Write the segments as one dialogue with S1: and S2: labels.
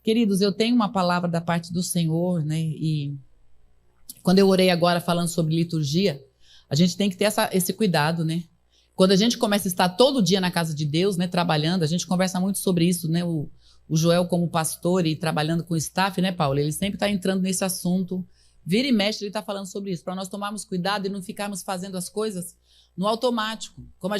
S1: Queridos, eu tenho uma palavra da parte do Senhor, né? E quando eu orei agora falando sobre liturgia, a gente tem que ter esse cuidado, né? Quando a gente começa a estar todo dia na casa de Deus, né, trabalhando, a gente conversa muito sobre isso, né? O Joel como pastor e trabalhando com o staff, né, Paulo? Ele sempre está entrando nesse assunto. Vira e mexe, ele está falando sobre isso, para nós tomarmos cuidado e não ficarmos fazendo as coisas no automático. Como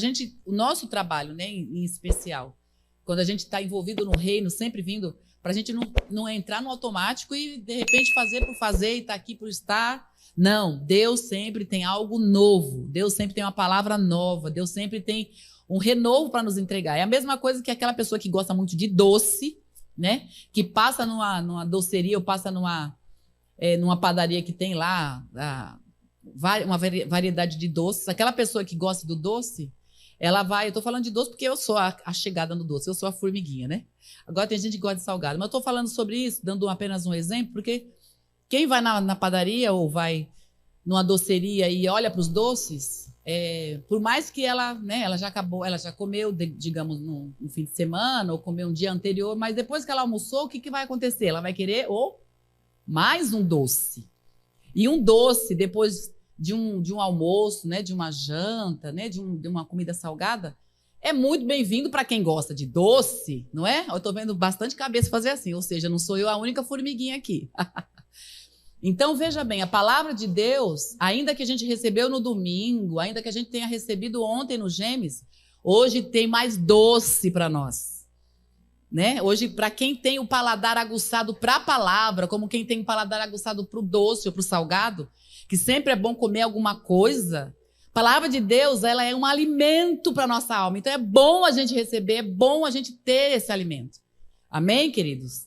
S1: o nosso trabalho, né, em especial, quando a gente está envolvido no reino, sempre vindo, para a gente não entrar no automático e, de repente, fazer por fazer e estar aqui por estar. Não, Deus sempre tem algo novo, Deus sempre tem uma palavra nova, Deus sempre tem um renovo para nos entregar. É a mesma coisa que aquela pessoa que gosta muito de doce, né, que passa numa doceria ou passa numa padaria que tem lá uma variedade de doces. Aquela pessoa que gosta do doce, ela vai... Eu estou falando de doce porque eu sou a chegada no doce, eu sou a formiguinha, né? Agora tem gente que gosta de salgado, mas eu estou falando sobre isso, dando apenas um exemplo, porque quem vai na padaria ou vai numa doceria e olha para os doces, por mais que ela, né, ela já comeu, digamos, no fim de semana, ou comeu um dia anterior, mas depois que ela almoçou, o que vai acontecer? Ela vai querer mais um doce. E um doce, depois de um almoço, né, de uma janta, né, de uma comida salgada, é muito bem-vindo para quem gosta de doce, não é? Eu estou vendo bastante cabeça fazer assim, ou seja, não sou eu a única formiguinha aqui. Então, veja bem, a palavra de Deus, ainda que a gente recebeu no domingo, ainda que a gente tenha recebido ontem no Gêmeos, hoje tem mais doce para nós. Né? Hoje, para quem tem o paladar aguçado para a palavra, como quem tem o paladar aguçado para o doce ou para o salgado, que sempre é bom comer alguma coisa, a palavra de Deus, ela é um alimento para a nossa alma. Então é bom a gente receber, é bom a gente ter esse alimento. Amém, queridos?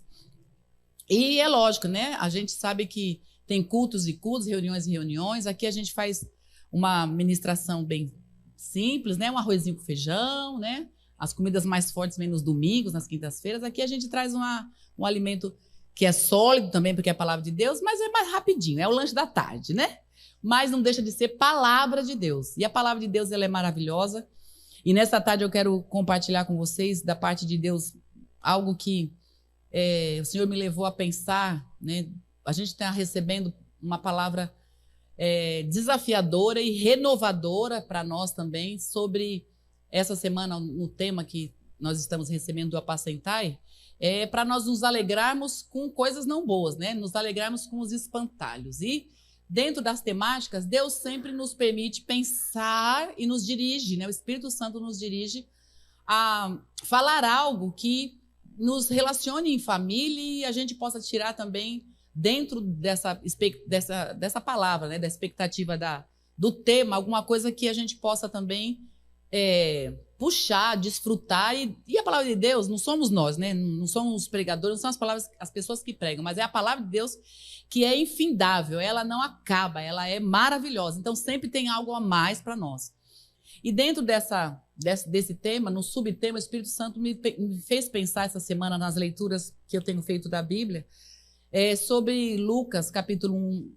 S1: E é lógico, né? A gente sabe que tem cultos e cultos, reuniões e reuniões. Aqui a gente faz uma ministração bem simples, né? Um arrozinho com feijão, né? As comidas mais fortes vêm nos domingos, nas quintas-feiras. Aqui a gente traz um alimento que é sólido também, porque é a palavra de Deus, mas é mais rapidinho, é o lanche da tarde, né? Mas não deixa de ser palavra de Deus. E a palavra de Deus, ela é maravilhosa. E nessa tarde eu quero compartilhar com vocês, da parte de Deus, algo que o Senhor me levou a pensar, né? A gente está recebendo uma palavra desafiadora e renovadora para nós também sobre... Essa semana, no tema que nós estamos recebendo do Apacentai, para nós nos alegrarmos com coisas não boas, né? Nos alegrarmos com os espantalhos. E dentro das temáticas, Deus sempre nos permite pensar e nos dirige, né? O Espírito Santo nos dirige a falar algo que nos relacione em família e a gente possa tirar também dentro dessa palavra, né? Da expectativa do tema, alguma coisa que a gente possa também puxar, desfrutar. E a palavra de Deus não somos nós, né? Não somos os pregadores, não são as pessoas que pregam, mas é a palavra de Deus que é infindável, ela não acaba, ela é maravilhosa. Então sempre tem algo a mais para nós. E dentro desse tema, no subtema, o Espírito Santo me fez pensar essa semana nas leituras que eu tenho feito da Bíblia, sobre Lucas, capítulo 1,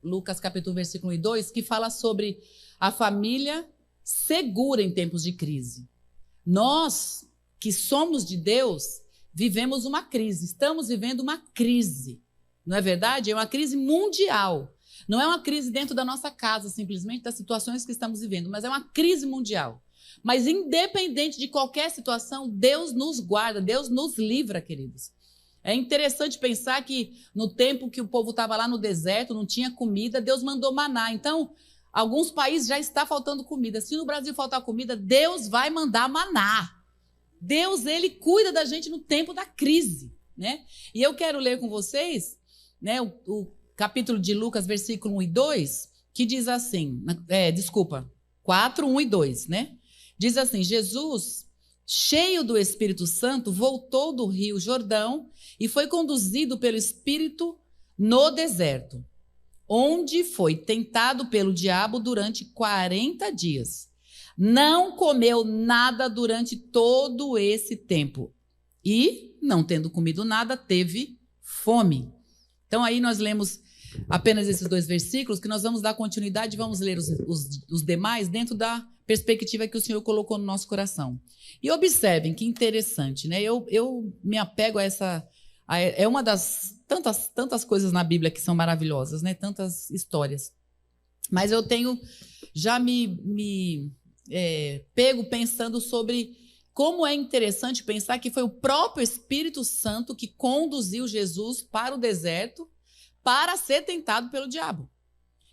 S1: Lucas, capítulo versículo 1 e 2, que fala sobre a família segura em tempos de crise. Nós, que somos de Deus, vivemos uma crise, estamos vivendo uma crise, não é verdade? É uma crise mundial. Não é uma crise dentro da nossa casa, simplesmente das situações que estamos vivendo, mas é uma crise mundial. Mas independente de qualquer situação, Deus nos guarda, Deus nos livra, queridos. É interessante pensar que no tempo que o povo estava lá no deserto, não tinha comida, Deus mandou maná. Então, alguns países já está faltando comida. Se no Brasil faltar comida, Deus vai mandar maná. Deus, ele cuida da gente no tempo da crise, né? E eu quero ler com vocês, né, o capítulo de Lucas, versículo 1 e 2, que diz assim, 4, 1 e 2, né? Diz assim: Jesus, cheio do Espírito Santo, voltou do rio Jordão e foi conduzido pelo Espírito no deserto, onde foi tentado pelo diabo durante 40 dias. Não comeu nada durante todo esse tempo e, não tendo comido nada, teve fome. Então aí nós lemos apenas esses 2 versículos, que nós vamos dar continuidade e vamos ler os demais dentro da perspectiva que o Senhor colocou no nosso coração. E observem que interessante, né? Eu me apego a essa... É uma das tantas coisas na Bíblia que são maravilhosas, né? Tantas histórias. Mas eu tenho já me pego pensando sobre como é interessante pensar que foi o próprio Espírito Santo que conduziu Jesus para o deserto para ser tentado pelo diabo.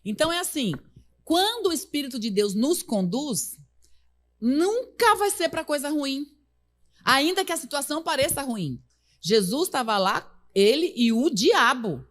S1: Então é assim, quando o Espírito de Deus nos conduz, nunca vai ser para coisa ruim, ainda que a situação pareça ruim. Jesus estava lá, ele e o diabo,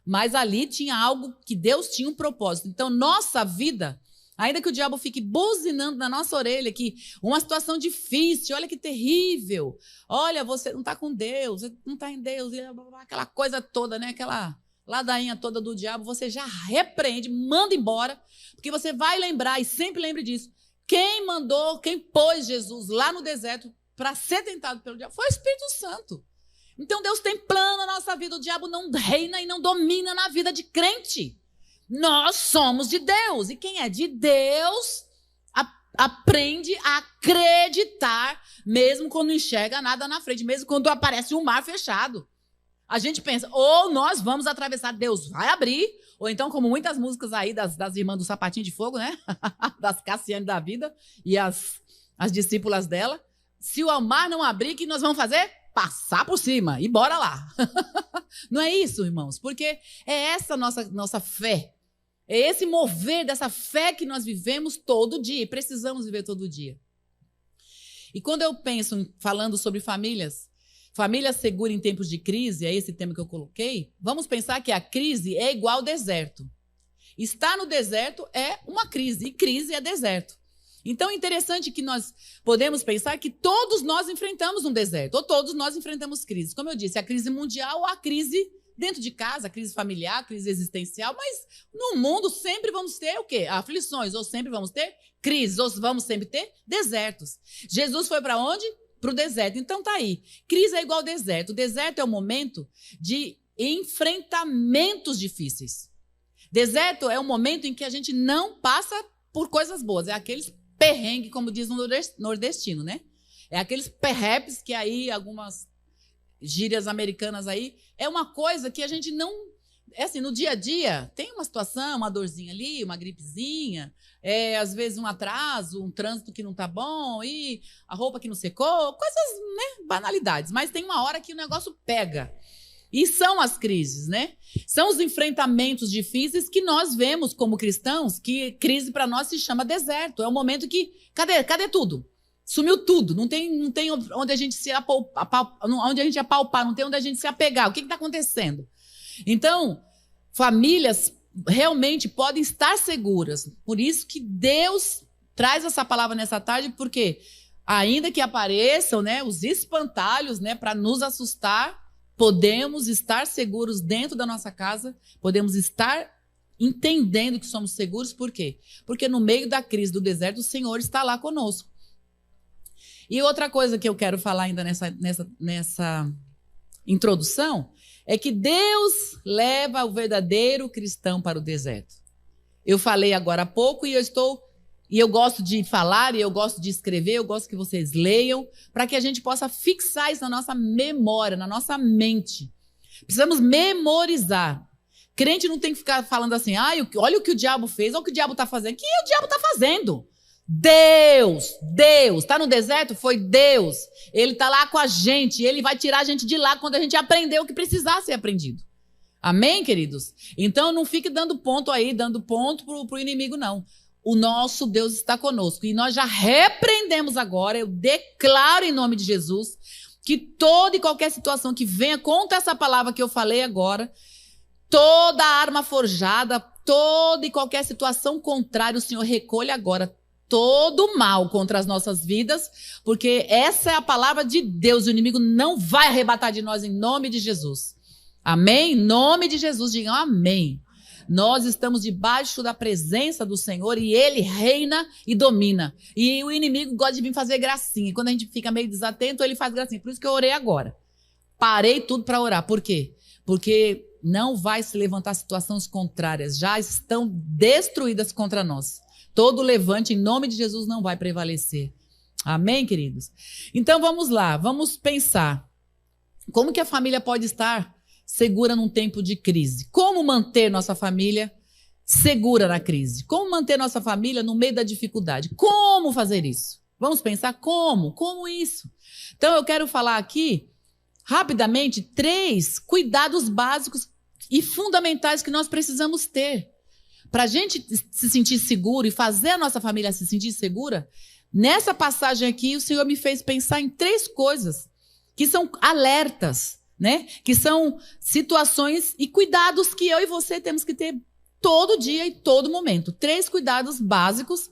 S1: mas ali tinha algo que Deus tinha um propósito. Então, nossa vida, ainda que o diabo fique buzinando na nossa orelha, que uma situação difícil, olha que terrível, olha, você não está com Deus, você não está em Deus, aquela coisa toda, né? Aquela ladainha toda do diabo, você já repreende, manda embora, porque você vai lembrar, e sempre lembre disso, quem pôs Jesus lá no deserto para ser tentado pelo diabo foi o Espírito Santo. Então Deus tem plano na nossa vida, o diabo não reina e não domina na vida de crente. Nós somos de Deus, e quem é de Deus aprende a acreditar, mesmo quando não enxerga nada na frente, mesmo quando aparece um mar fechado. A gente pensa, ou nós vamos atravessar, Deus vai abrir, ou então, como muitas músicas aí das irmãs do Sapatinho de Fogo, né? Das Cassiane da vida e as discípulas dela. Se o mar não abrir, o que nós vamos fazer? Passar por cima e bora lá. Não é isso, irmãos? Porque é essa nossa fé. É esse mover dessa fé que nós vivemos todo dia e precisamos viver todo dia. E quando eu penso falando sobre família segura em tempos de crise, é esse tema que eu coloquei, vamos pensar que a crise é igual ao deserto. Estar no deserto é uma crise, e crise é deserto. Então é interessante que nós podemos pensar que todos nós enfrentamos um deserto, ou todos nós enfrentamos crises. Como eu disse, a crise mundial, a crise dentro de casa, a crise familiar, a crise existencial, mas no mundo sempre vamos ter o quê? Aflições, ou sempre vamos ter crises, ou vamos sempre ter desertos. Jesus foi para onde? Para o deserto. Então tá aí. Crise é igual ao deserto. O deserto é o momento de enfrentamentos difíceis. Deserto é um momento em que a gente não passa por coisas boas. É aqueles perrengue, como diz no nordestino, né? É aqueles perrepes que aí, algumas gírias americanas aí, é uma coisa que a gente não... É assim, no dia a dia, tem uma situação, uma dorzinha ali, uma gripezinha, às vezes um atraso, um trânsito que não tá bom, e a roupa que não secou, coisas, né, banalidades. Mas tem uma hora que o negócio pega. E são as crises, né? São os enfrentamentos difíceis que nós vemos como cristãos, que crise para nós se chama deserto. É um momento que, cadê tudo? Sumiu tudo, não tem onde a gente se onde a gente apalpar, não tem onde a gente se apegar. O que está acontecendo? Então, famílias realmente podem estar seguras. Por isso que Deus traz essa palavra nessa tarde, porque ainda que apareçam, né, os espantalhos, né, para nos assustar, podemos estar seguros dentro da nossa casa, podemos estar entendendo que somos seguros. Por quê? Porque no meio da crise do deserto, o Senhor está lá conosco. E outra coisa que eu quero falar ainda nessa introdução é que Deus leva o verdadeiro cristão para o deserto. Eu falei agora há pouco e eu gosto de falar, e eu gosto de escrever, eu gosto que vocês leiam, para que a gente possa fixar isso na nossa memória, na nossa mente. Precisamos memorizar. Crente não tem que ficar falando assim, olha o que o diabo fez, olha o que o diabo está fazendo. O que o diabo está fazendo? Deus, está no deserto? Foi Deus. Ele está lá com a gente, ele vai tirar a gente de lá quando a gente aprender o que precisar ser aprendido. Amém, queridos? Então não fique dando ponto pro inimigo, não. O nosso Deus está conosco. E nós já repreendemos agora, eu declaro em nome de Jesus, que toda e qualquer situação que venha contra essa palavra que eu falei agora, toda arma forjada, toda e qualquer situação contrária, o Senhor recolhe agora todo mal contra as nossas vidas, porque essa é a palavra de Deus. O inimigo não vai arrebatar de nós em nome de Jesus. Amém? Em nome de Jesus, digam amém. Nós estamos debaixo da presença do Senhor e Ele reina e domina. E o inimigo gosta de vir fazer gracinha. E quando a gente fica meio desatento, ele faz gracinha. Por isso que eu orei agora. Parei tudo para orar. Por quê? Porque não vai se levantar situações contrárias, já estão destruídas contra nós. Todo levante em nome de Jesus não vai prevalecer. Amém, queridos? Então vamos lá, vamos pensar. Como que a família pode estar segura num tempo de crise? Como manter nossa família segura na crise? Como manter nossa família no meio da dificuldade? Como fazer isso? Vamos pensar como? Como isso? Então eu quero falar aqui, rapidamente, 3 cuidados básicos e fundamentais que nós precisamos ter. Para a gente se sentir seguro e fazer a nossa família se sentir segura, nessa passagem aqui o Senhor me fez pensar em 3 coisas que são alertas, né? Que são situações e cuidados que eu e você temos que ter todo dia e todo momento. 3 cuidados básicos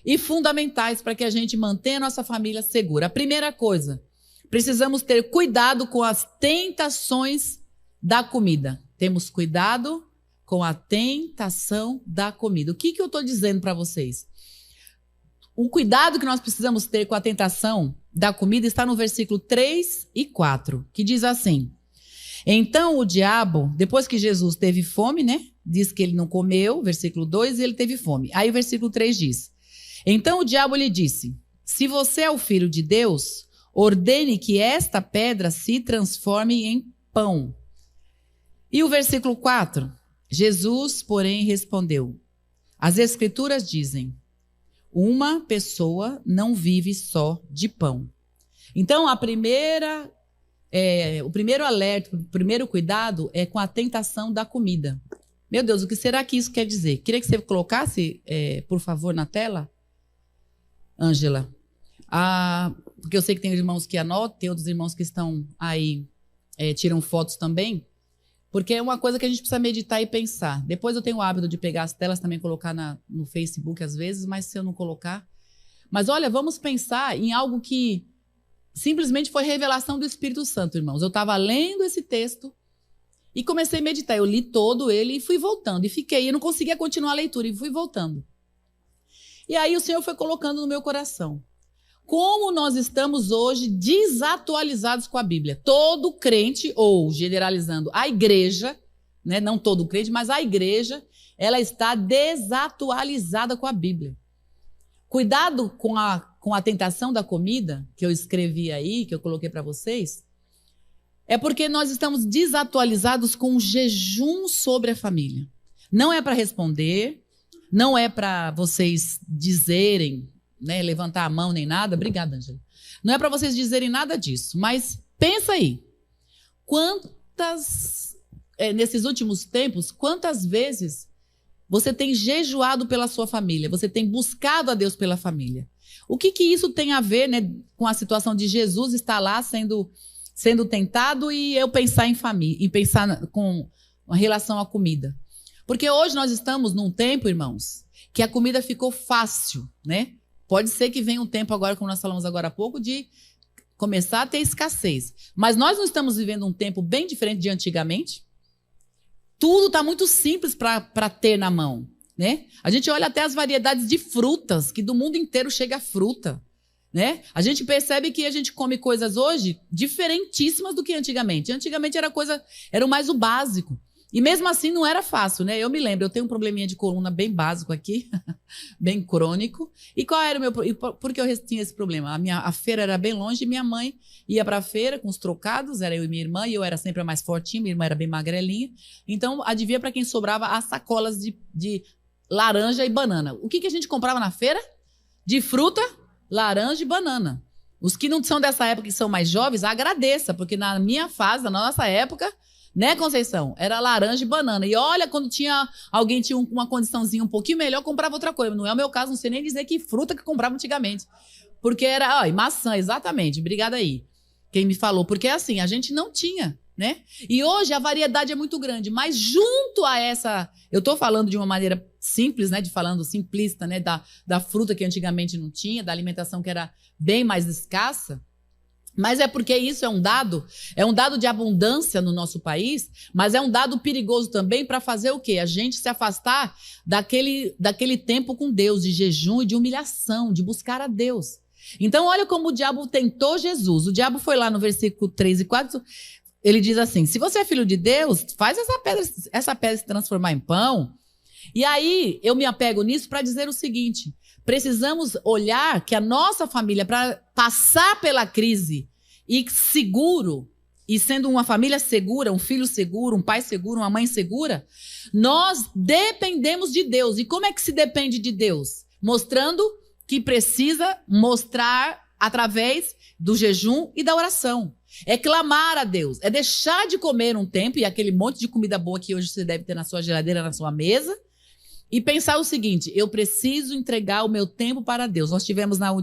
S1: e fundamentais para que a gente mantenha a nossa família segura. A primeira coisa, precisamos ter cuidado com as tentações da comida. Temos cuidado com a tentação da comida. O que eu estou dizendo para vocês? O cuidado que nós precisamos ter com a tentação da comida está no versículo 3 e 4, que diz assim: então o diabo, depois que Jesus teve fome, né? Diz que ele não comeu, versículo 2, e ele teve fome. Aí o versículo 3 diz: então o diabo lhe disse, se você é o filho de Deus, ordene que esta pedra se transforme em pão. E o versículo 4, Jesus, porém, respondeu, as escrituras dizem, uma pessoa não vive só de pão. Então, o primeiro alerta, o primeiro cuidado é com a tentação da comida. Meu Deus, o que será que isso quer dizer? Queria que você colocasse, por favor, na tela, Ângela. Porque eu sei que tem irmãos que anotam, tem outros irmãos que estão aí, tiram fotos também. Porque é uma coisa que a gente precisa meditar e pensar. Depois eu tenho o hábito de pegar as telas também, colocar no Facebook às vezes, mas se eu não colocar... Mas olha, vamos pensar em algo que simplesmente foi revelação do Espírito Santo, irmãos. Eu estava lendo esse texto e comecei a meditar. Eu li todo ele e fui voltando. E fiquei, eu não conseguia continuar a leitura e fui voltando. E aí o Senhor foi colocando no meu coração. Como nós estamos hoje desatualizados com a Bíblia. Todo crente, ou generalizando, a igreja, né, não todo crente, mas a igreja, ela está desatualizada com a Bíblia. Cuidado com a tentação da comida, que eu escrevi aí, que eu coloquei para vocês, é porque nós estamos desatualizados com o jejum sobre a família. Não é para responder, não é para vocês dizerem, né, levantar a mão nem nada. Obrigada, Ângela. Não é para vocês dizerem nada disso, mas pensa aí. Nesses últimos tempos, quantas vezes você tem jejuado pela sua família? Você tem buscado a Deus pela família? O que isso tem a ver, né, com a situação de Jesus estar lá sendo tentado e eu pensar em família, e pensar com relação à comida? Porque hoje nós estamos num tempo, irmãos, que a comida ficou fácil, né? Pode ser que venha um tempo agora, como nós falamos agora há pouco, de começar a ter escassez. Mas nós não estamos vivendo um tempo bem diferente de antigamente. Tudo está muito simples para ter na mão, né? A gente olha até as variedades de frutas, que do mundo inteiro chega fruta, né? A gente percebe que a gente come coisas hoje diferentíssimas do que antigamente. Antigamente era mais o básico. E mesmo assim não era fácil, né? Eu me lembro, eu tenho um probleminha de coluna bem básico aqui, bem crônico. E qual era o meu... Por que eu tinha esse problema? A feira era bem longe e minha mãe ia para a feira com os trocados, era eu e minha irmã, e eu era sempre a mais fortinha, minha irmã era bem magrelinha. Então, adivinha para quem sobrava as sacolas de laranja e banana. O que a gente comprava na feira? De fruta, laranja e banana. Os que não são dessa época, que são mais jovens, agradeça, porque na minha fase, na nossa época... Né, Conceição? Era laranja e banana. E olha, quando alguém tinha uma condiçãozinha um pouquinho melhor, comprava outra coisa. Não é o meu caso, não sei nem dizer que fruta que comprava antigamente. Porque era, maçã, exatamente. Obrigada aí. Quem me falou. Porque assim, a gente não tinha, né? E hoje a variedade é muito grande. Mas junto a essa... Eu estou falando de uma maneira simples, né? Falando simplista, né? Da fruta que antigamente não tinha, da alimentação que era bem mais escassa. Mas é porque isso é um dado de abundância no nosso país, mas é um dado perigoso também para fazer o quê? A gente se afastar daquele tempo com Deus, de jejum e de humilhação, de buscar a Deus. Então, olha como o diabo tentou Jesus. O diabo foi lá no versículo 3 e 4, ele diz assim, se você é filho de Deus, faz essa pedra se transformar em pão. E aí eu me apego nisso para dizer o seguinte, precisamos olhar que a nossa família, para passar pela crise e seguro, e sendo uma família segura, um filho seguro, um pai seguro, uma mãe segura, nós dependemos de Deus. E como é que se depende de Deus? Mostrando que precisa mostrar através do jejum e da oração. É clamar a Deus, é deixar de comer um tempo, e aquele monte de comida boa que hoje você deve ter na sua geladeira, na sua mesa, e pensar o seguinte, eu preciso entregar o meu tempo para Deus. Nós tivemos na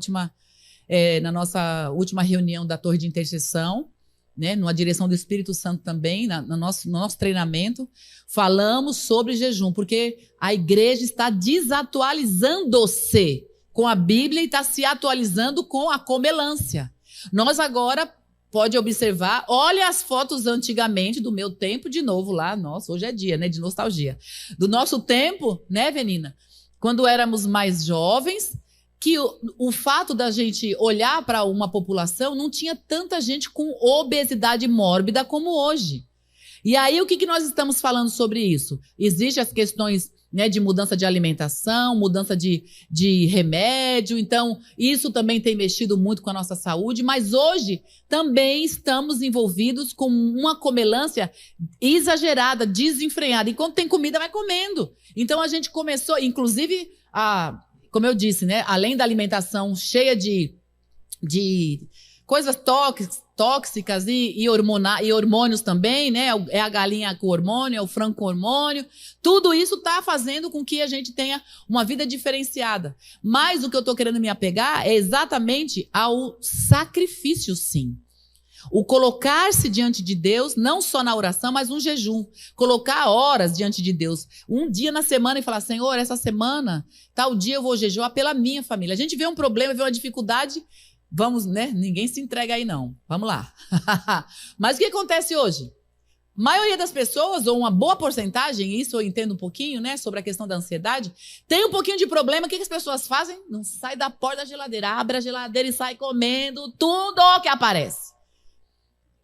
S1: nossa última reunião da Torre de Intercessão, né, numa direção do Espírito Santo também, no nosso treinamento, falamos sobre jejum, porque a igreja está desatualizando-se com a Bíblia e está se atualizando com a comelância. Nós agora, pode observar, olha as fotos antigamente do meu tempo, de novo lá, nossa, hoje é dia, né, de nostalgia. Do nosso tempo, né, Venina? Quando éramos mais jovens, que o fato da gente olhar para uma população, não tinha tanta gente com obesidade mórbida como hoje. E aí, o que nós estamos falando sobre isso? Existem as questões, né, de mudança de alimentação, mudança de remédio, então isso também tem mexido muito com a nossa saúde, mas hoje também estamos envolvidos com uma comelância exagerada, desenfreada, e quando tem comida vai comendo. Então a gente começou, inclusive, como eu disse, né, além da alimentação cheia de coisas tóxicas e hormônios também, né? É a galinha com hormônio, é o frango com hormônio. Tudo isso está fazendo com que a gente tenha uma vida diferenciada. Mas o que eu estou querendo me apegar é exatamente ao sacrifício, sim. O colocar-se diante de Deus, não só na oração, mas um jejum. Colocar horas diante de Deus. Um dia na semana e falar, Senhor, essa semana, tal dia eu vou jejuar pela minha família. A gente vê um problema, vê uma dificuldade, vamos, né? Ninguém se entrega aí, não. Vamos lá. Mas o que acontece hoje? A maioria das pessoas, ou uma boa porcentagem, isso eu entendo um pouquinho, né? Sobre a questão da ansiedade, tem um pouquinho de problema. O que as pessoas fazem? Não sai da porta da geladeira, abre a geladeira e sai comendo tudo que aparece.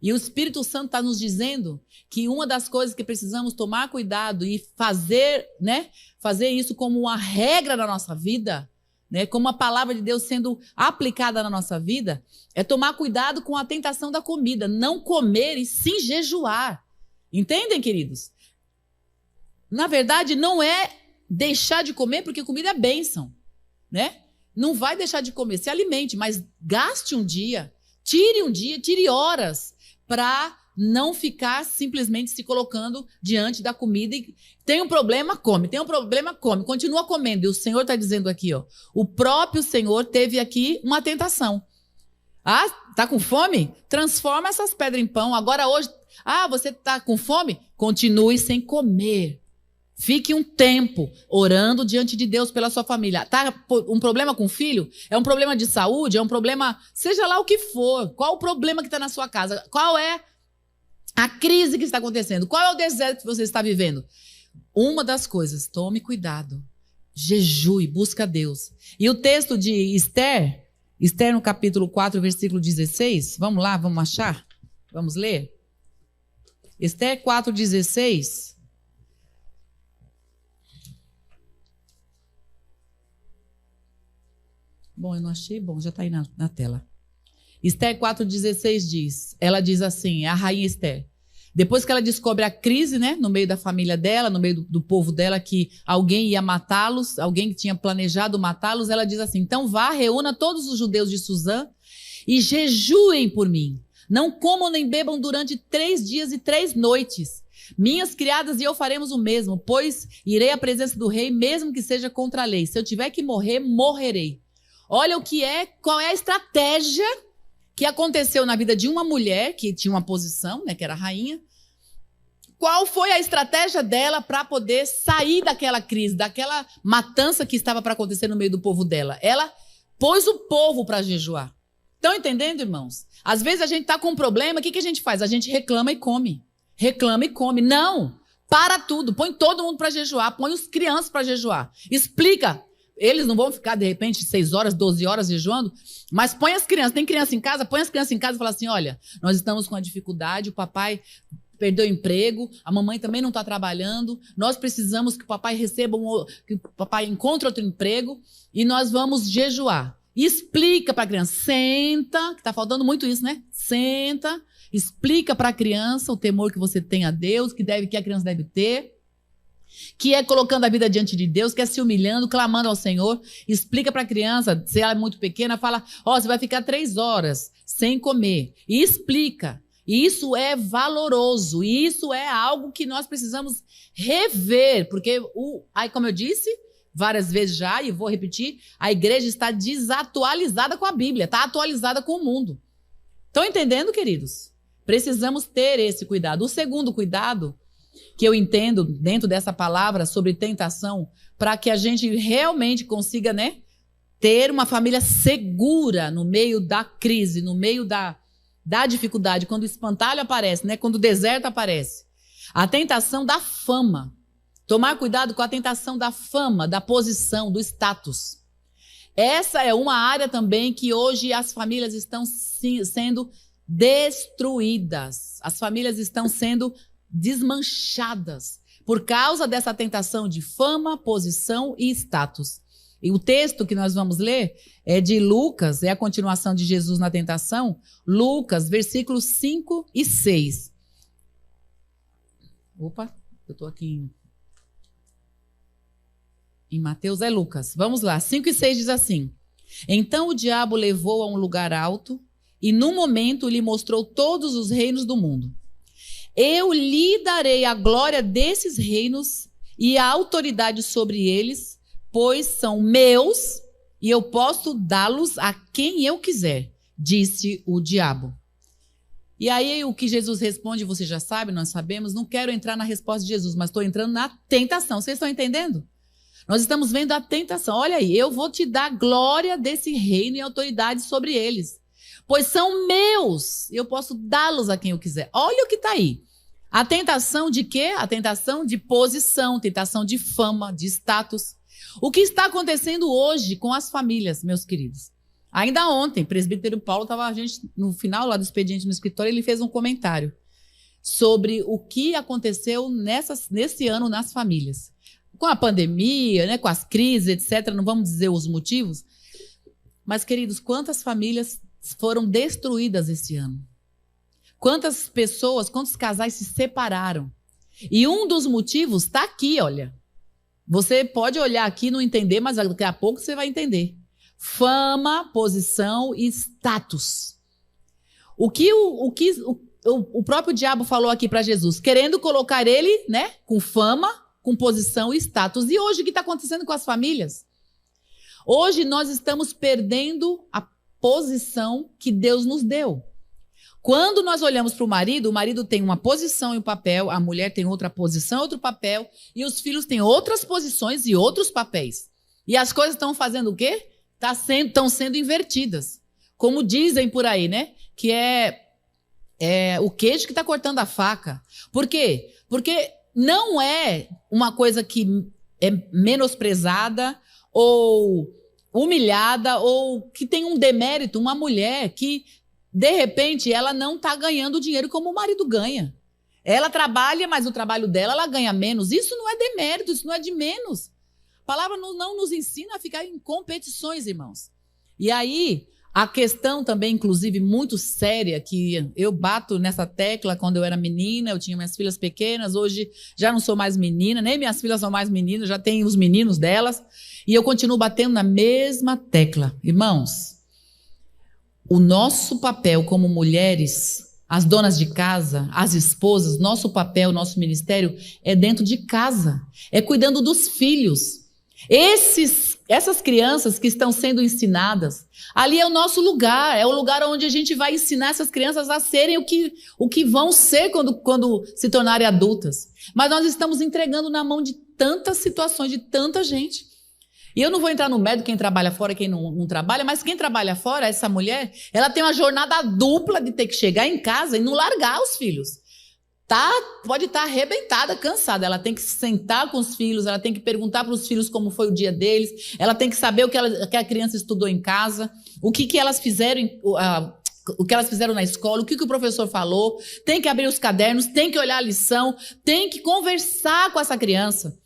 S1: E o Espírito Santo está nos dizendo que uma das coisas que precisamos tomar cuidado e fazer, né? Fazer isso como uma regra na nossa vida, né, como a palavra de Deus sendo aplicada na nossa vida, é tomar cuidado com a tentação da comida, não comer e sim jejuar. Entendem, queridos? Na verdade, não é deixar de comer, porque comida é bênção, né? Não vai deixar de comer, se alimente, mas gaste um dia, tire horas para não ficar simplesmente se colocando diante da comida e tem um problema, come, continua comendo. E o Senhor está dizendo aqui, ó, o próprio Senhor teve aqui uma tentação. Ah, tá com fome? Transforma essas pedras em pão. Agora hoje, você tá com fome? Continue sem comer. Fique um tempo orando diante de Deus pela sua família. Tá um problema com o filho? É um problema de saúde? É um problema, seja lá o que for. Qual o problema que está na sua casa? Qual é a crise que está acontecendo? Qual é o deserto que você está vivendo? Uma das coisas, tome cuidado. Jejue, busca Deus. E o texto de Esther no capítulo 4, versículo 16. Vamos lá, vamos achar? Vamos ler? Esther 4:16. Bom, eu não achei. Bom, já está aí na tela. Esther 4:16 ela diz assim, a rainha Esther, depois que ela descobre a crise, né, no meio da família dela, no meio do povo dela, que alguém ia matá-los, alguém que tinha planejado matá-los, ela diz assim, então vá, reúna todos os judeus de Suzã e jejuem por mim. Não comam nem bebam durante 3 dias e 3 noites. Minhas criadas e eu faremos o mesmo, pois irei à presença do rei, mesmo que seja contra a lei. Se eu tiver que morrer, morrerei. Olha qual é a estratégia que aconteceu na vida de uma mulher que tinha uma posição, né, que era a rainha. Qual foi a estratégia dela para poder sair daquela crise, daquela matança que estava para acontecer no meio do povo dela? Ela pôs o povo para jejuar. Estão entendendo, irmãos? Às vezes a gente está com um problema, o que a gente faz? A gente reclama e come. Reclama e come. Não! Para tudo. Põe todo mundo para jejuar. Põe os crianças para jejuar. Explica. eles não vão ficar, de repente, 6 horas, 12 horas jejuando, mas põe as crianças, tem criança em casa, põe as crianças em casa e fala assim, olha, nós estamos com uma dificuldade, o papai perdeu o emprego, a mamãe também não está trabalhando, nós precisamos que o papai receba, que o papai encontre outro emprego e nós vamos jejuar. E explica para a criança, senta, que está faltando muito isso, né? Senta, explica para a criança o temor que você tem a Deus, que a criança deve ter, que é colocando a vida diante de Deus, que é se humilhando, clamando ao Senhor. Explica para a criança, se ela é muito pequena, fala, você vai ficar 3 horas sem comer. E explica. E isso é valoroso, e isso é algo que nós precisamos rever, porque, aí, como eu disse várias vezes já, e vou repetir, a igreja está desatualizada com a Bíblia, está atualizada com o mundo. Estão entendendo, queridos? Precisamos ter esse cuidado. O segundo cuidado que eu entendo dentro dessa palavra sobre tentação, para que a gente realmente consiga, né, ter uma família segura no meio da crise, no meio da dificuldade, quando o espantalho aparece, né, quando o deserto aparece. A tentação da fama. Tomar cuidado com a tentação da fama, da posição, do status. Essa é uma área também que hoje as famílias estão sendo destruídas. As famílias estão sendo desmanchadas por causa dessa tentação de fama, posição e status. E o texto que nós vamos ler é de Lucas, é a continuação de Jesus na tentação, Lucas, versículos 5 e 6. Opa, eu estou aqui em Mateus, é Lucas. Vamos lá, 5 e 6 diz assim: Então o diabo levou a um lugar alto e num momento lhe mostrou todos os reinos do mundo. Eu lhe darei a glória desses reinos e a autoridade sobre eles, pois são meus e eu posso dá-los a quem eu quiser, disse o diabo. E aí o que Jesus responde, você já sabe, nós sabemos, não quero entrar na resposta de Jesus, mas estou entrando na tentação. Vocês estão entendendo? Nós estamos vendo a tentação. Olha aí, eu vou te dar glória desse reino e autoridade sobre eles, pois são meus e eu posso dá-los a quem eu quiser. Olha o que está aí. A tentação de quê? A tentação de posição, tentação de fama, de status. O que está acontecendo hoje com as famílias, meus queridos? Ainda ontem, o presbítero Paulo estava, no final lá do expediente no escritório, ele fez um comentário sobre o que aconteceu nesse ano nas famílias. Com a pandemia, né, com as crises, etc., não vamos dizer os motivos, mas, queridos, quantas famílias foram destruídas esse ano? Quantas pessoas, quantos casais se separaram? E um dos motivos está aqui, olha. Você pode olhar aqui e não entender, mas daqui a pouco você vai entender. Fama, posição e status. O que o próprio diabo falou aqui para Jesus, querendo colocar ele, né, com fama, com posição e status. E hoje o que está acontecendo com as famílias? Hoje nós estamos perdendo a posição que Deus nos deu. Quando nós olhamos para o marido tem uma posição e um papel, a mulher tem outra posição, outro papel, e os filhos têm outras posições e outros papéis. E as coisas estão fazendo o quê? Estão sendo invertidas. Como dizem por aí, né? Que é o queijo que está cortando a faca. Por quê? Porque não é uma coisa que é menosprezada ou humilhada ou que tem um demérito, uma mulher que, de repente, ela não está ganhando o dinheiro como o marido ganha. Ela trabalha, mas o trabalho dela, ela ganha menos. Isso não é demérito, isso não é de menos. A palavra não nos ensina a ficar em competições, irmãos. E aí, a questão também, inclusive, muito séria, que eu bato nessa tecla quando eu era menina, eu tinha minhas filhas pequenas, hoje já não sou mais menina, nem minhas filhas são mais meninas, já tenho os meninos delas, e eu continuo batendo na mesma tecla. Irmãos, o nosso papel como mulheres, as donas de casa, as esposas, nosso papel, nosso ministério é dentro de casa, é cuidando dos filhos. Essas crianças que estão sendo ensinadas, ali é o nosso lugar, é o lugar onde a gente vai ensinar essas crianças a serem o que vão ser quando se tornarem adultas. Mas nós estamos entregando na mão de tantas situações, de tanta gente. E eu não vou entrar no mérito quem trabalha fora e quem não trabalha, mas quem trabalha fora, essa mulher, ela tem uma jornada dupla de ter que chegar em casa e não largar os filhos. pode estar arrebentada, cansada. Ela tem que sentar com os filhos, ela tem que perguntar para os filhos como foi o dia deles, ela tem que saber o que a criança estudou em casa, o que elas fizeram, o que elas fizeram na escola, o que o professor falou, tem que abrir os cadernos, tem que olhar a lição, tem que conversar com essa criança.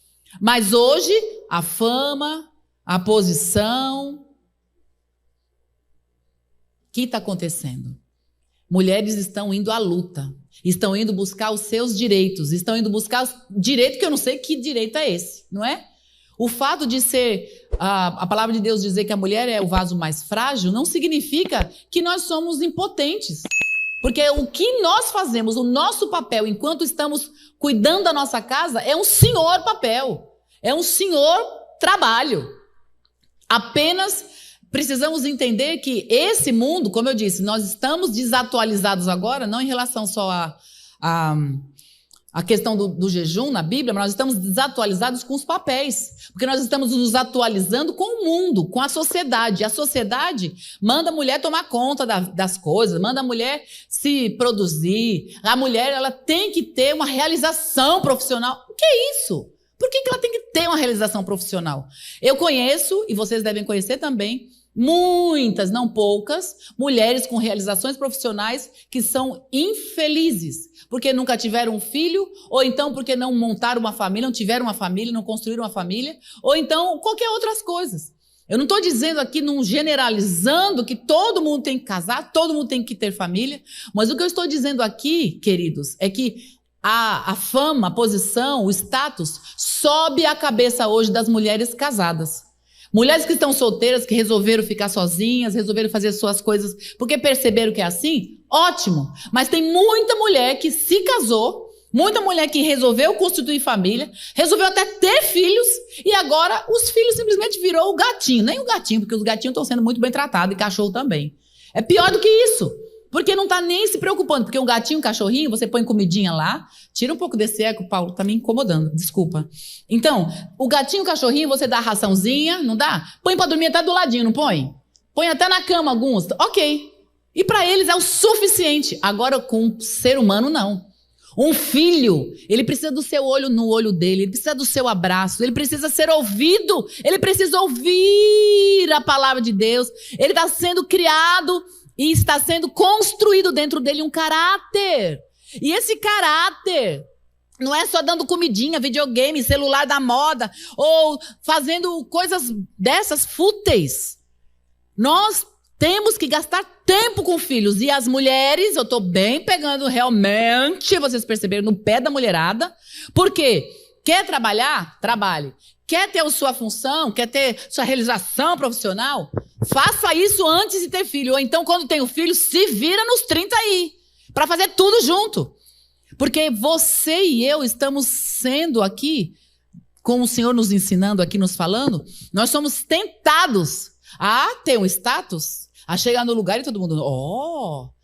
S1: Mas hoje, a fama, a posição... O que está acontecendo? Mulheres estão indo à luta, estão indo buscar os seus direitos, estão indo buscar direito que eu não sei que direito é esse, não é? O fato de ser, a palavra de Deus dizer que a mulher é o vaso mais frágil, não significa que nós somos impotentes. Porque o que nós fazemos, o nosso papel enquanto estamos cuidando da nossa casa, é um senhor papel, é um senhor trabalho. Apenas... precisamos entender que esse mundo, como eu disse, nós estamos desatualizados agora, não em relação só à questão do jejum na Bíblia, mas nós estamos desatualizados com os papéis, porque nós estamos nos atualizando com o mundo, com a sociedade. A sociedade manda a mulher tomar conta das coisas, manda a mulher se produzir. A mulher, ela tem que ter uma realização profissional. O que é isso? Por que ela tem que ter uma realização profissional? Eu conheço, e vocês devem conhecer também, muitas, não poucas, mulheres com realizações profissionais que são infelizes, porque nunca tiveram um filho, ou então porque não montaram uma família, não tiveram uma família, não construíram uma família, ou então qualquer outras coisas. Eu não estou dizendo aqui, não generalizando que todo mundo tem que casar, todo mundo tem que ter família, mas o que eu estou dizendo aqui, queridos, é que a fama, a posição, o status sobe a cabeça hoje das mulheres casadas. Mulheres que estão solteiras, que resolveram ficar sozinhas, resolveram fazer suas coisas porque perceberam que é assim, ótimo. Mas tem muita mulher que se casou, muita mulher que resolveu constituir família, resolveu até ter filhos e agora os filhos simplesmente virou o gatinho. Nem o gatinho, porque os gatinhos estão sendo muito bem tratados e cachorro também. É pior do que isso. Porque não está nem se preocupando, porque um gatinho, um cachorrinho, você põe comidinha lá, tira um pouco desse eco, Paulo, tá me incomodando, desculpa. Então, o gatinho, o cachorrinho, você dá raçãozinha, não dá? Põe pra dormir até do ladinho, não põe? Põe até na cama alguns, ok. E para eles é o suficiente. Agora, com um ser humano, não. Um filho, ele precisa do seu olho no olho dele, ele precisa do seu abraço, ele precisa ser ouvido, ele precisa ouvir a palavra de Deus, ele está sendo criado e está sendo construído dentro dele um caráter. E esse caráter não é só dando comidinha, videogame, celular da moda, ou fazendo coisas dessas fúteis. Nós temos que gastar tempo com filhos. E as mulheres, eu estou bem pegando realmente, vocês perceberam, no pé da mulherada. Por quê? Quer trabalhar? Trabalhe. Quer ter a sua função? Quer ter sua realização profissional? Faça isso antes de ter filho. Ou então, quando tem o filho, se vira nos 30 aí. Para fazer tudo junto. Porque você e eu estamos sendo aqui, com o Senhor nos ensinando aqui, nos falando, nós somos tentados a ter um status, a chegar no lugar e todo mundo,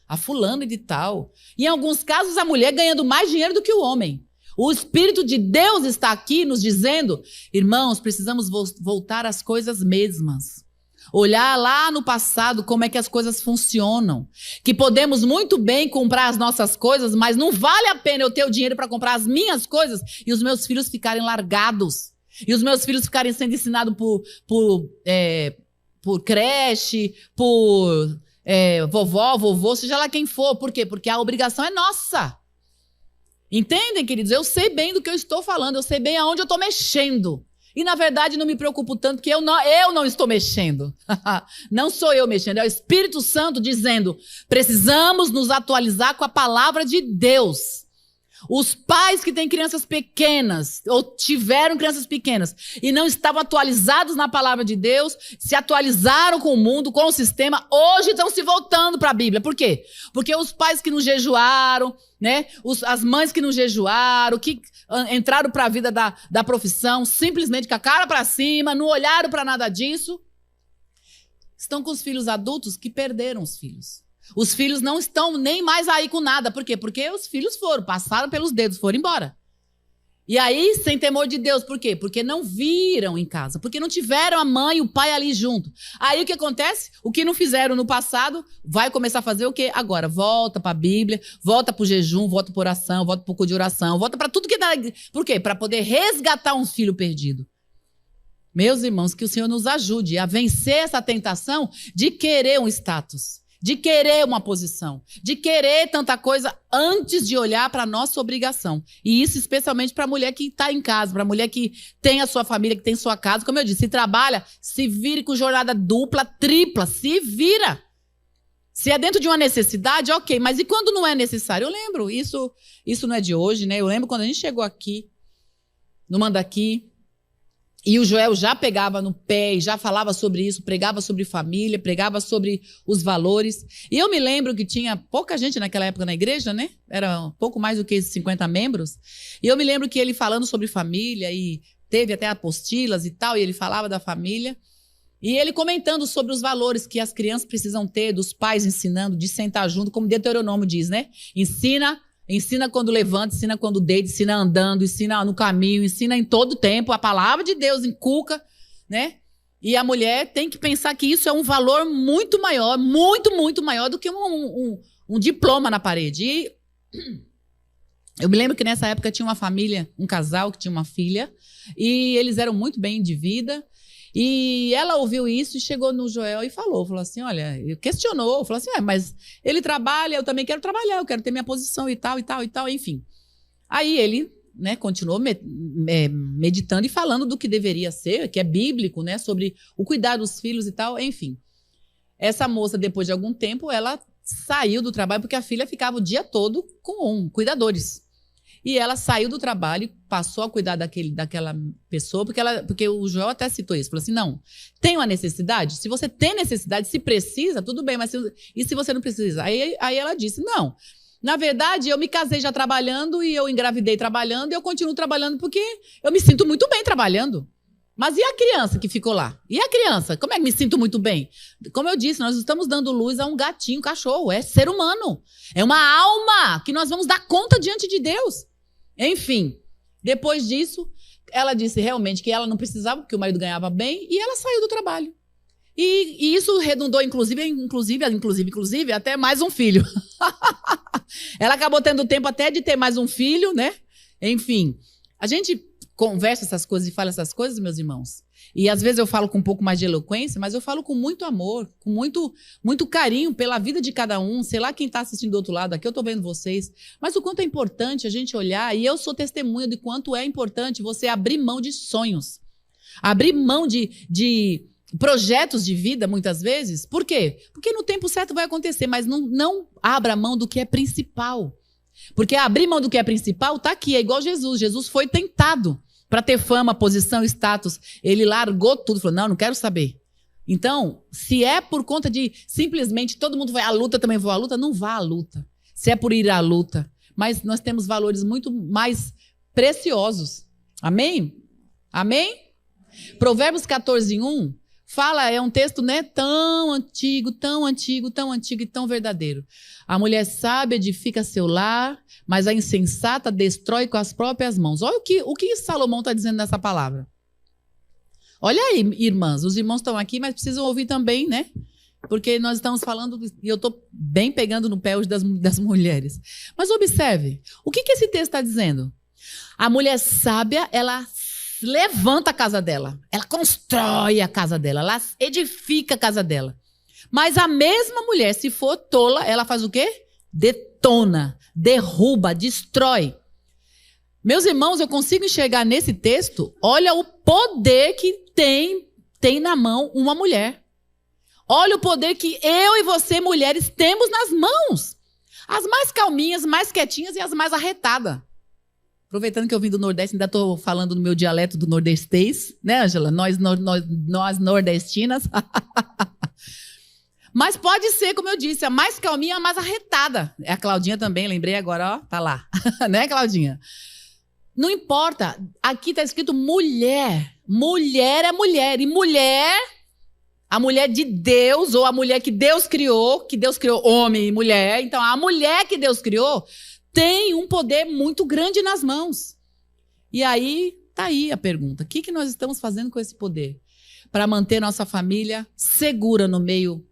S1: a fulana de tal. E em alguns casos, a mulher ganhando mais dinheiro do que o homem. O Espírito de Deus está aqui nos dizendo, irmãos, precisamos voltar às coisas mesmas. Olhar lá no passado como é que as coisas funcionam. Que podemos muito bem comprar as nossas coisas, mas não vale a pena eu ter o dinheiro para comprar as minhas coisas e os meus filhos ficarem largados. E os meus filhos ficarem sendo ensinados por creche, por vovó, vovô, seja lá quem for. Por quê? Porque a obrigação é nossa. Entendem, queridos? Eu sei bem do que eu estou falando, eu sei bem aonde eu estou mexendo. E, na verdade, não me preocupo tanto que eu não estou mexendo. Não sou eu mexendo, é o Espírito Santo dizendo, precisamos nos atualizar com a palavra de Deus. Os pais que têm crianças pequenas, ou tiveram crianças pequenas, e não estavam atualizados na palavra de Deus, se atualizaram com o mundo, com o sistema, hoje estão se voltando para a Bíblia. Por quê? Porque os pais que não jejuaram, né? As mães que não jejuaram, que entraram para a vida da profissão, simplesmente com a cara para cima, não olharam para nada disso, estão com os filhos adultos que perderam os filhos. Os filhos não estão nem mais aí com nada. Por quê? Porque os filhos passaram pelos dedos, foram embora. E aí, sem temor de Deus, por quê? Porque não viram em casa, porque não tiveram a mãe e o pai ali junto. Aí o que acontece? O que não fizeram no passado, vai começar a fazer o quê? Agora, volta para a Bíblia, volta para o jejum, volta para oração, volta para o culto de oração, volta para tudo que dá. Por quê? Para poder resgatar um filho perdido. Meus irmãos, que o Senhor nos ajude a vencer essa tentação de querer um status, de querer uma posição, de querer tanta coisa antes de olhar para a nossa obrigação. E isso especialmente para a mulher que está em casa, para a mulher que tem a sua família, que tem sua casa. Como eu disse, se trabalha, se vire com jornada dupla, tripla, se vira. Se é dentro de uma necessidade, ok. Mas e quando não é necessário? Eu lembro, isso não é de hoje, né? Eu lembro quando a gente chegou aqui, no Mandaqui, e o Joel já pegava no pé e já falava sobre isso, pregava sobre família, pregava sobre os valores. E eu me lembro que tinha pouca gente naquela época na igreja, né? Era um pouco mais do que 50 membros. E eu me lembro que ele falando sobre família e teve até apostilas e tal, e ele falava da família. E ele comentando sobre os valores que as crianças precisam ter, dos pais ensinando, de sentar junto, como Deuteronômio diz, né? Ensina quando levanta, ensina quando deita, ensina andando, ensina no caminho, ensina em todo tempo. A palavra de Deus inculca, né? E a mulher tem que pensar que isso é um valor muito maior, muito, muito maior do que um diploma na parede. E eu me lembro que nessa época tinha uma família, um casal que tinha uma filha, e eles eram muito bem de vida. E ela ouviu isso e chegou no Joel e falou assim, olha, questionou, falou assim, mas ele trabalha, eu também quero trabalhar, eu quero ter minha posição e tal, enfim. Aí ele, né, continuou meditando e falando do que deveria ser, que é bíblico, né, sobre o cuidar dos filhos e tal, enfim. Essa moça, depois de algum tempo, ela saiu do trabalho porque a filha ficava o dia todo com cuidadores. E ela saiu do trabalho e passou a cuidar daquela pessoa, porque o Joel até citou isso. Falou assim, não, tem uma necessidade? Se você tem necessidade, se precisa, tudo bem, mas e se você não precisa? Aí ela disse, não, na verdade, eu me casei já trabalhando e eu engravidei trabalhando e eu continuo trabalhando porque eu me sinto muito bem trabalhando. Mas e a criança que ficou lá? E a criança? Como é que me sinto muito bem? Como eu disse, nós estamos dando luz a um gatinho, um cachorro, é ser humano. É uma alma que nós vamos dar conta diante de Deus. Enfim, depois disso, ela disse realmente que ela não precisava, porque o marido ganhava bem, e ela saiu do trabalho. E isso redundou, inclusive, até mais um filho. Ela acabou tendo tempo até de ter mais um filho, né? Enfim, a gente conversa essas coisas e fala essas coisas, meus irmãos. E às vezes eu falo com um pouco mais de eloquência, mas eu falo com muito amor, com muito, muito carinho pela vida de cada um. Sei lá quem está assistindo do outro lado aqui, eu estou vendo vocês. Mas o quanto é importante a gente olhar, e eu sou testemunha de quanto é importante você abrir mão de sonhos. Abrir mão de projetos de vida, muitas vezes. Por quê? Porque no tempo certo vai acontecer, mas não abra mão do que é principal. Porque abrir mão do que é principal está aqui, é igual Jesus. Jesus foi tentado para ter fama, posição, status. Ele largou tudo, falou, não quero saber. Então, se é por conta de simplesmente todo mundo vai à luta, também vou à luta, não vá à luta. Se é por ir à luta. Mas nós temos valores muito mais preciosos. Amém? Amém? Provérbios 14:1 fala, é um texto, né, tão antigo e tão verdadeiro. A mulher sábia edifica seu lar, mas a insensata destrói com as próprias mãos. Olha o que Salomão está dizendo nessa palavra. Olha aí, irmãs, os irmãos estão aqui, mas precisam ouvir também, né? Porque nós estamos falando, e eu estou bem pegando no pé hoje das mulheres. Mas observe, o que esse texto está dizendo? A mulher sábia, ela levanta a casa dela, ela constrói a casa dela, ela edifica a casa dela. Mas a mesma mulher, se for tola, ela faz o quê? Detona, derruba, destrói. Meus irmãos, eu consigo enxergar nesse texto, olha o poder que tem na mão uma mulher. Olha o poder que eu e você, mulheres, temos nas mãos. As mais calminhas, mais quietinhas e as mais arretadas. Aproveitando que eu vim do Nordeste, ainda estou falando no meu dialeto do nordestês, né, Ângela? Nós nordestinas. Mas pode ser, como eu disse, a mais calminha, a mais arretada. É a Claudinha também, lembrei agora, ó, tá lá. Né, Claudinha? Não importa, aqui está escrito mulher. Mulher é mulher. E mulher, a mulher de Deus, ou a mulher que Deus criou homem e mulher. Então, a mulher que Deus criou tem um poder muito grande nas mãos. E aí, tá aí a pergunta. O que nós estamos fazendo com esse poder? Para manter nossa família segura no meio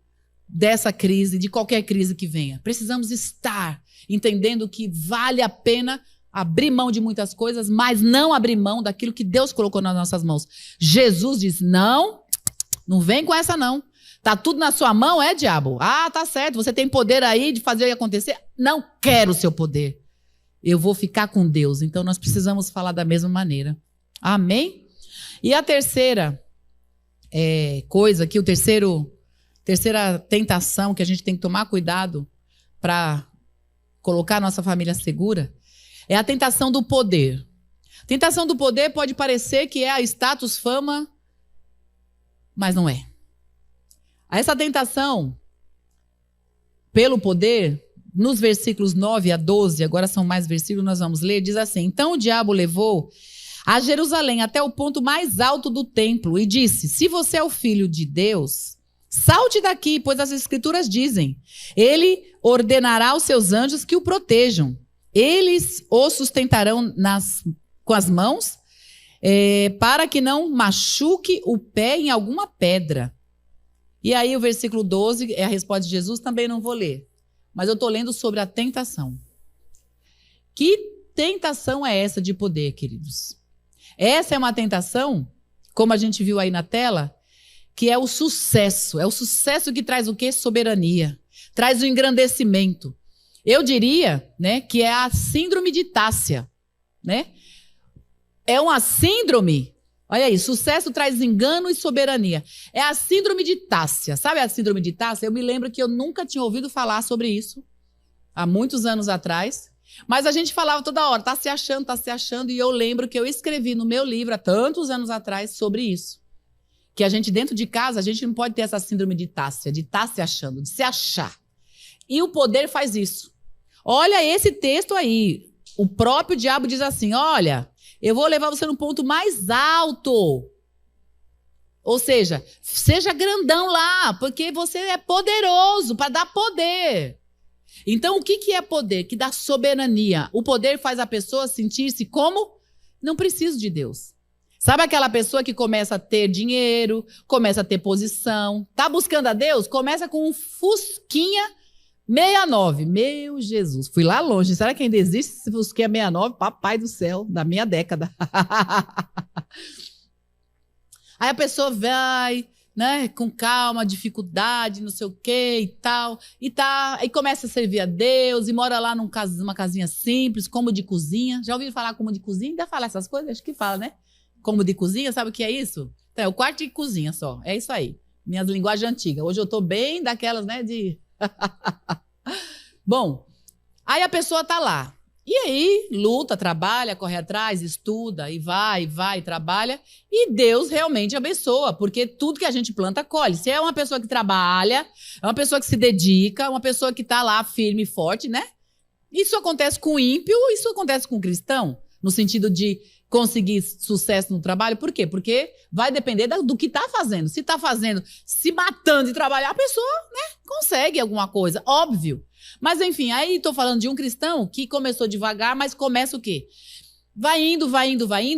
S1: dessa crise, de qualquer crise que venha. Precisamos estar entendendo que vale a pena abrir mão de muitas coisas, mas não abrir mão daquilo que Deus colocou nas nossas mãos. Jesus diz, não vem com essa não. Tá tudo na sua mão, diabo? Ah, tá certo, você tem poder aí de fazer acontecer. Não quero o seu poder. Eu vou ficar com Deus. Então nós precisamos falar da mesma maneira. Amém? E a terceira coisa aqui, terceira tentação que a gente tem que tomar cuidado para colocar a nossa família segura, é a tentação do poder. A tentação do poder pode parecer que é a status, fama, mas não é. Essa tentação pelo poder, nos versículos 9 a 12, agora são mais versículos, nós vamos ler, diz assim: então o diabo levou a Jerusalém até o ponto mais alto do templo e disse: se você é o filho de Deus, salte daqui, pois as escrituras dizem, ele ordenará aos seus anjos que o protejam. Eles o sustentarão com as mãos, para que não machuque o pé em alguma pedra. E aí o versículo 12 é a resposta de Jesus, também não vou ler. Mas eu estou lendo sobre a tentação. Que tentação é essa de poder, queridos? Essa é uma tentação, como a gente viu aí na tela, que é o sucesso. É o sucesso que traz o quê? Soberania. Traz o engrandecimento. Eu diria, né, que é a síndrome de Tássia, né? É uma síndrome, olha aí, sucesso traz engano e soberania. É a síndrome de Tássia. Sabe a síndrome de Tássia? Eu me lembro que eu nunca tinha ouvido falar sobre isso, há muitos anos atrás, mas a gente falava toda hora, tá se achando, e eu lembro que eu escrevi no meu livro, há tantos anos atrás, sobre isso. Que a gente, dentro de casa, a gente não pode ter essa síndrome de Tássia, de estar se achando, de se achar. E o poder faz isso. Olha esse texto aí. O próprio diabo diz assim, olha, eu vou levar você no ponto mais alto. Ou seja, seja grandão lá, porque você é poderoso para dar poder. Então, o que é poder? Que dá soberania. O poder faz a pessoa sentir-se como? Não preciso de Deus. Sabe aquela pessoa que começa a ter dinheiro, começa a ter posição, tá buscando a Deus? Começa com um fusquinha 69, meu Jesus, fui lá longe. Será que ainda existe esse Fusquinha 69? Papai do céu, da minha década. Aí a pessoa vai, né, com calma, dificuldade, não sei o quê e tal, e começa a servir a Deus, e mora lá numa casinha simples, como de cozinha. Já ouviram falar como de cozinha? Ainda fala essas coisas? Acho que fala, né? Como de cozinha, sabe o que é isso? Então, é o quarto de cozinha só, é isso aí. Minhas linguagens antigas. Hoje eu tô bem daquelas, né, de... Bom, aí a pessoa tá lá. E aí, luta, trabalha, corre atrás, estuda, e vai, trabalha. E Deus realmente abençoa, porque tudo que a gente planta, colhe. Se é uma pessoa que trabalha, é uma pessoa que se dedica, uma pessoa que tá lá firme e forte, né? Isso acontece com o ímpio, isso acontece com o cristão, no sentido de conseguir sucesso no trabalho. Por quê? Porque vai depender do que está fazendo. Se está fazendo, se matando de trabalhar, a pessoa, né, consegue alguma coisa, óbvio. Mas, enfim, aí estou falando de um cristão que começou devagar, mas começa o quê? Vai indo,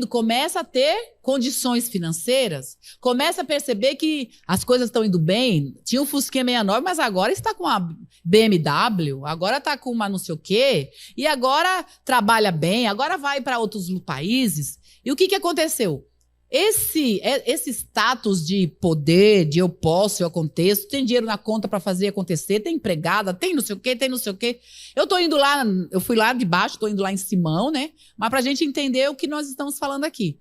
S1: começa a ter condições financeiras, começa a perceber que as coisas estão indo bem. Tinha um Fusquinha 69, mas agora está com uma BMW, agora está com uma não sei o quê, e agora trabalha bem, agora vai para outros países. E o que aconteceu? Esse status de poder, de eu posso, eu aconteço, tem dinheiro na conta para fazer acontecer, tem empregada, tem não sei o quê. Eu tô indo lá, eu fui lá de baixo, tô indo lá em Simão, né? Mas pra gente entender o que nós estamos falando aqui.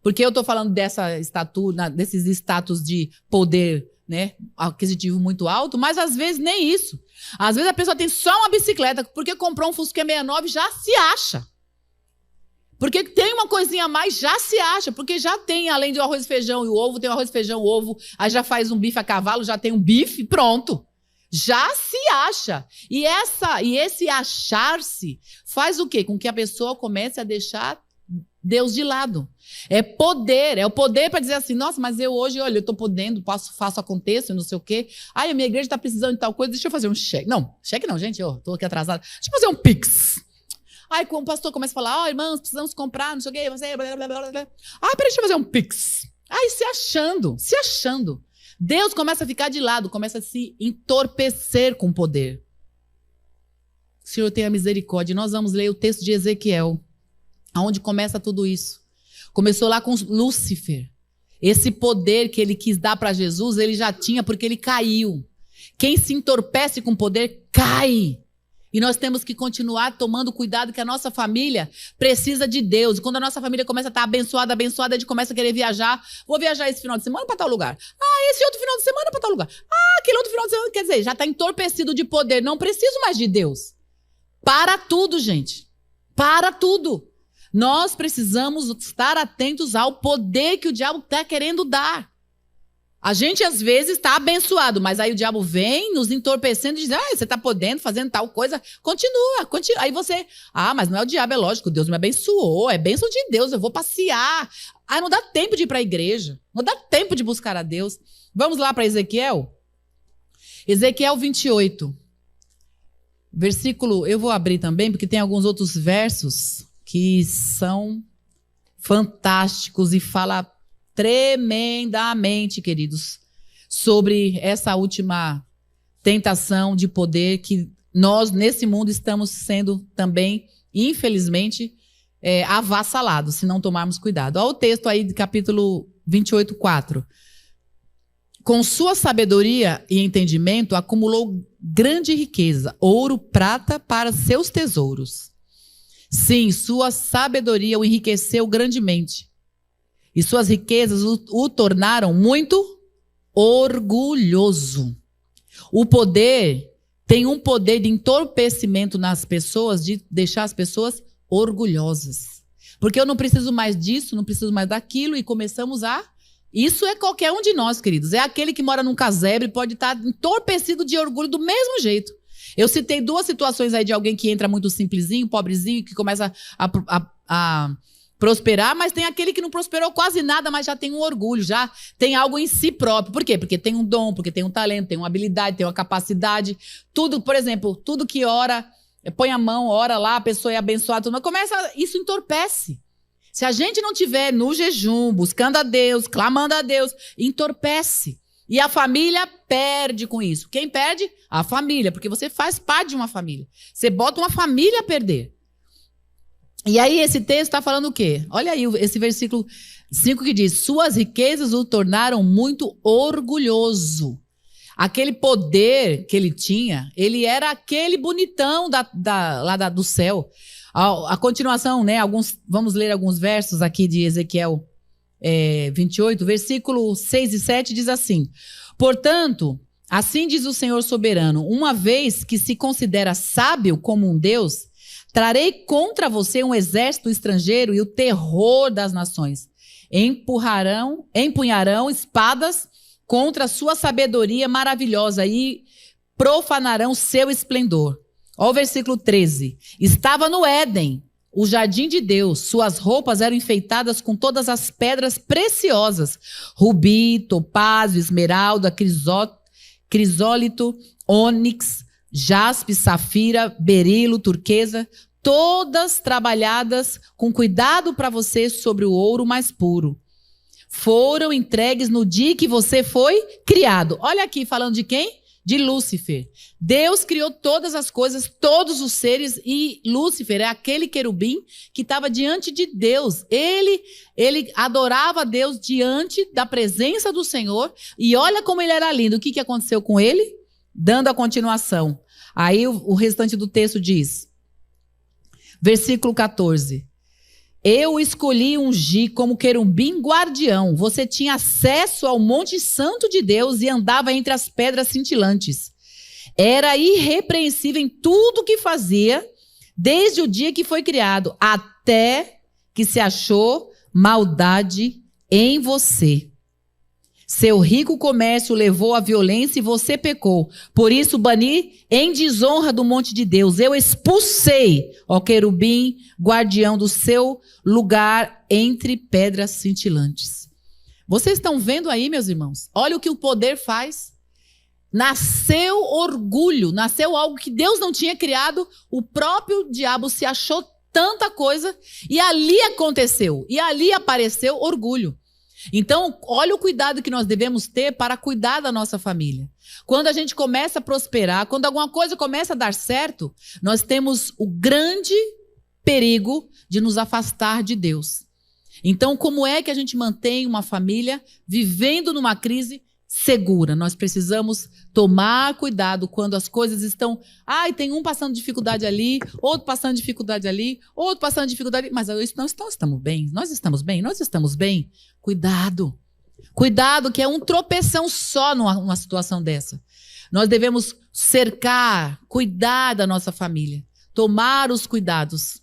S1: Porque eu tô falando desses status de poder, né, aquisitivo muito alto, mas às vezes nem isso. Às vezes a pessoa tem só uma bicicleta, porque comprou um Fusquinha 69, já se acha. Porque tem uma coisinha a mais, já se acha. Porque já tem, além do arroz, feijão e o ovo, tem o arroz, feijão, o ovo. Aí já faz um bife a cavalo, já tem um bife, pronto. Já se acha. E esse achar-se faz o quê? Com que a pessoa comece a deixar Deus de lado. É o poder para dizer assim, nossa, mas eu hoje, olha, eu estou podendo, faço aconteço, não sei o quê. Ai, a minha igreja está precisando de tal coisa, deixa eu fazer um cheque. Não, cheque não, gente, eu estou aqui atrasada. Deixa eu fazer um Pix. Aí o pastor começa a falar, irmãos, precisamos comprar, não sei o quê, você... Blá, blá, blá, blá. Peraí, deixa eu fazer um pix. Aí se achando. Deus começa a ficar de lado, começa a se entorpecer com o poder. O Senhor tenha misericórdia. Nós vamos ler o texto de Ezequiel, onde começa tudo isso. Começou lá com Lúcifer. Esse poder que ele quis dar para Jesus, ele já tinha porque ele caiu. Quem se entorpece com poder, cai. E nós temos que continuar tomando cuidado que a nossa família precisa de Deus. E quando a nossa família começa a estar abençoada, a gente começa a querer viajar. Vou viajar esse final de semana para tal lugar. Esse outro final de semana para tal lugar. Aquele outro final de semana. Quer dizer, já está entorpecido de poder. Não preciso mais de Deus. Para tudo, gente. Para tudo. Nós precisamos estar atentos ao poder que o diabo está querendo dar. A gente, às vezes, está abençoado, mas aí o diabo vem nos entorpecendo e diz, você está podendo, fazendo tal coisa, continua. Aí você, mas não é o diabo, é lógico, Deus me abençoou, é bênção de Deus, eu vou passear. Não dá tempo de ir para a igreja, não dá tempo de buscar a Deus. Vamos lá para Ezequiel? Ezequiel 28, versículo, eu vou abrir também, porque tem alguns outros versos que são fantásticos e fala tremendamente, queridos, sobre essa última tentação de poder que nós, nesse mundo, estamos sendo também, infelizmente, avassalados, se não tomarmos cuidado. Olha o texto aí de capítulo 28, 4. Com sua sabedoria e entendimento, acumulou grande riqueza, ouro, prata para seus tesouros. Sim, sua sabedoria o enriqueceu grandemente. E suas riquezas o tornaram muito orgulhoso. O poder tem um poder de entorpecimento nas pessoas, de deixar as pessoas orgulhosas. Porque eu não preciso mais disso, não preciso mais daquilo, e começamos a... Isso é qualquer um de nós, queridos. É aquele que mora num casebre, pode estar entorpecido de orgulho do mesmo jeito. Eu citei 2 situações aí de alguém que entra muito simplesinho, pobrezinho, que começa a prosperar, mas tem aquele que não prosperou quase nada, mas já tem um orgulho, já tem algo em si próprio. Por quê? Porque tem um dom, porque tem um talento, tem uma habilidade, tem uma capacidade. Tudo, por exemplo, tudo que ora, põe a mão, ora lá, a pessoa é abençoada, tudo, mas isso entorpece. Se a gente não tiver no jejum, buscando a Deus, clamando a Deus, entorpece. E a família perde com isso. Quem perde? A família, porque você faz parte de uma família. Você bota uma família a perder. E aí esse texto está falando o quê? Olha aí esse versículo 5 que diz, suas riquezas o tornaram muito orgulhoso. Aquele poder que ele tinha, ele era aquele bonitão lá do céu. A continuação, né? Vamos ler alguns versos aqui de Ezequiel 28, versículo 6 e 7 diz assim, portanto, assim diz o Senhor soberano, uma vez que se considera sábio como um Deus, trarei contra você um exército estrangeiro e o terror das nações. Empunharão espadas contra a sua sabedoria maravilhosa e profanarão seu esplendor. Olha o versículo 13. Estava no Éden, o jardim de Deus. Suas roupas eram enfeitadas com todas as pedras preciosas. Rubi, topázio, esmeralda, crisólito, ônix, jaspe, safira, berilo, turquesa, todas trabalhadas com cuidado para você sobre o ouro mais puro. Foram entregues no dia que você foi criado. Olha aqui, falando de quem? De Lúcifer. Deus criou todas as coisas, todos os seres, e Lúcifer é aquele querubim que estava diante de Deus. Ele adorava a Deus diante da presença do Senhor, e olha como ele era lindo. O que aconteceu com ele? Dando a continuação. Aí o restante do texto diz, versículo 14. Eu escolhi ungir como querubim guardião. Você tinha acesso ao Monte Santo de Deus e andava entre as pedras cintilantes. Era irrepreensível em tudo que fazia, desde o dia que foi criado, até que se achou maldade em você. Seu rico comércio levou à violência e você pecou. Por isso bani em desonra do monte de Deus. Eu expulsei, ó querubim, guardião do seu lugar entre pedras cintilantes. Vocês estão vendo aí, meus irmãos? Olha o que o poder faz. Nasceu orgulho, nasceu algo que Deus não tinha criado. O próprio diabo se achou tanta coisa e ali aconteceu, e ali apareceu orgulho. Então, olha o cuidado que nós devemos ter para cuidar da nossa família. Quando a gente começa a prosperar, quando alguma coisa começa a dar certo, nós temos o grande perigo de nos afastar de Deus. Então, como é que a gente mantém uma família vivendo numa crise segura? Nós precisamos tomar cuidado quando as coisas estão... tem um passando dificuldade ali, outro passando dificuldade ali, outro passando dificuldade... Mas nós estamos bem, nós estamos bem, nós estamos bem. Cuidado. Cuidado, que é um tropeção só numa situação dessa. Nós devemos cercar, cuidar da nossa família, tomar os cuidados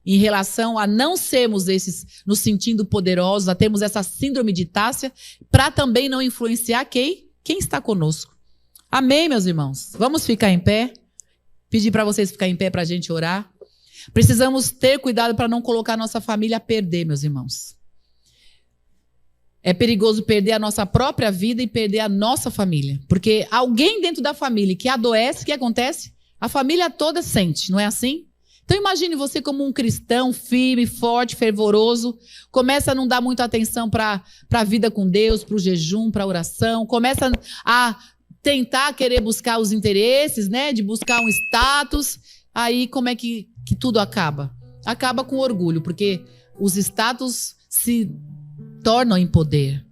S1: em relação a não sermos esses, nos sentindo poderosos, a termos essa síndrome de Tássia, para também não influenciar quem está conosco. Amém, meus irmãos? Vamos ficar em pé? Pedir para vocês ficarem em pé para a gente orar. Precisamos ter cuidado para não colocar a nossa família a perder, meus irmãos. É perigoso perder a nossa própria vida e perder a nossa família. Porque alguém dentro da família que adoece, o que acontece? A família toda sente, não é assim? Então imagine você como um cristão firme, forte, fervoroso, começa a não dar muita atenção para a vida com Deus, para o jejum, para a oração, começa a tentar querer buscar os interesses, né, de buscar um status. Aí como é que tudo acaba? Acaba com orgulho, porque os status se tornam em poder.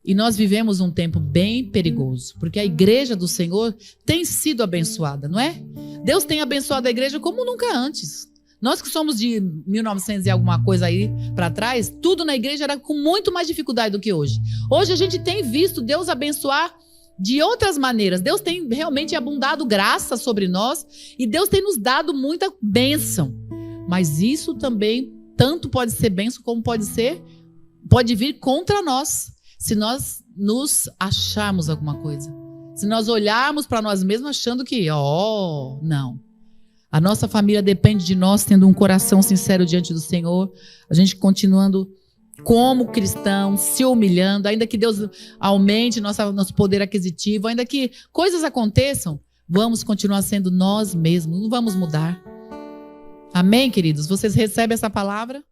S1: E nós vivemos um tempo bem perigoso, porque a igreja do Senhor tem sido abençoada, não é? Deus tem abençoado a igreja como nunca antes. Nós que somos de 1900 e alguma coisa aí para trás, tudo na igreja era com muito mais dificuldade do que hoje. Hoje a gente tem visto Deus abençoar de outras maneiras. Deus tem realmente abundado graça sobre nós e Deus tem nos dado muita bênção. Mas isso também tanto pode ser bênção como pode vir contra nós, se nós nos acharmos alguma coisa. Se nós olharmos para nós mesmos achando que, não. A nossa família depende de nós tendo um coração sincero diante do Senhor, a gente continuando como cristão, se humilhando, ainda que Deus aumente nosso poder aquisitivo, ainda que coisas aconteçam, vamos continuar sendo nós mesmos, não vamos mudar. Amém, queridos? Vocês recebem essa palavra?